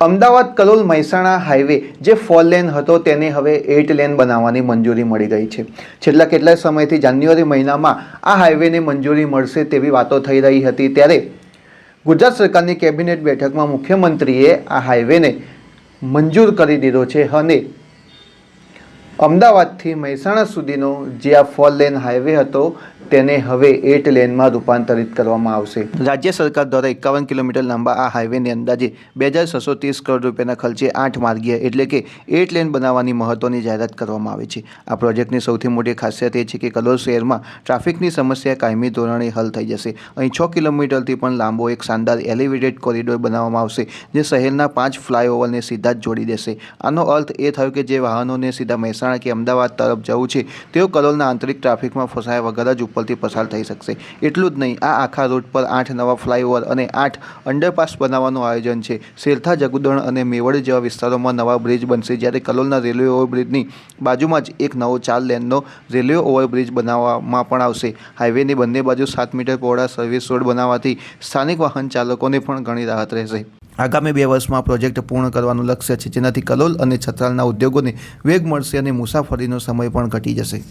Ahmedabad Kalol Mehsana highway જે 4 lane હતો તેને હવે 8 લેન બનાવવાની મંજૂરી મળી ગઈ છે। છેલ્લા કેટલાય સમયથી જાન્યુઆરી મહિનામાં આ હાઈવેને મંજૂરી મળશે તેવી વાતો થઈ રહી હતી, ત્યારે ગુજરાત સરકારની કેબિનેટ બેઠકમાં મુખ્યમંત્રીએ આ હાઈવેને મંજૂર કરી દીધો છે અને અમદાવાદથી મહેસાણા સુધીનો જે આ 4 લેન હાઈવે હતો તેને હવે 8 લેનમાં રૂપાંતરિત કરવામાં આવશે। રાજ્ય સરકાર દ્વારા 51 કિલોમીટર લાંબા આ હાઈવેને અંદાજે 2630 કરોડ રૂપિયાના ખર્ચે 8 માર્ગીય એટલે કે 8 લેન બનાવવાની મહત્વની જાહેરાત કરવામાં આવી છે। આ પ્રોજેક્ટની સૌથી મોટી ખાસિયત એ છે કે કલોલ શહેરમાં ટ્રાફિકની સમસ્યા કાયમી ધોરણે હલ થઈ જશે। અહીં 6 કિલોમીટરથી પણ લાંબો એક શાનદાર એલિવેટેડ કોરિડોર બનાવવામાં આવશે, જે શહેરના 5 ફ્લાયઓવરને સીધા જ જોડી દેશે। આનો અર્થ એ થયો કે જે વાહનોને સીધા મહેસાણા કે અમદાવાદ તરફ જવું છે તેઓ કલોલના આંતરિક ટ્રાફિકમાં ફસાયા વગર જ ઉપરથી પસાર થઈ શકશે। એટલું જ નહીં, આ આખા રૂટ પર 8 નવા ફ્લાયઓવર અને 8 અંડરપાસ બનાવવાનું આયોજન છે। શેરથા, જગુદણ અને મેવડ જેવા વિસ્તારોમાં નવા બ્રિજ બનશે, જ્યારે કલોલના રેલવે ઓવરબ્રિજની બાજુમાં જ એક નવો 4 લેનનો રેલવે ઓવરબ્રિજ બનાવવામાં પણ આવશે। હાઈવેની બંને બાજુ 7 મીટર પહોળા સર્વિસ રોડ બનાવવાથી સ્થાનિક વાહન ચાલકોને પણ ઘણી રાહત રહેશે। આગામી 2 વર્ષમાં આ પ્રોજેક્ટ પૂર્ણ કરવાનું લક્ષ્ય છે, જેનાથી કલોલ અને છત્રાલના ઉદ્યોગોને વેગ મળશે અને મુસાફરીનો સમય પણ ઘટી જશે।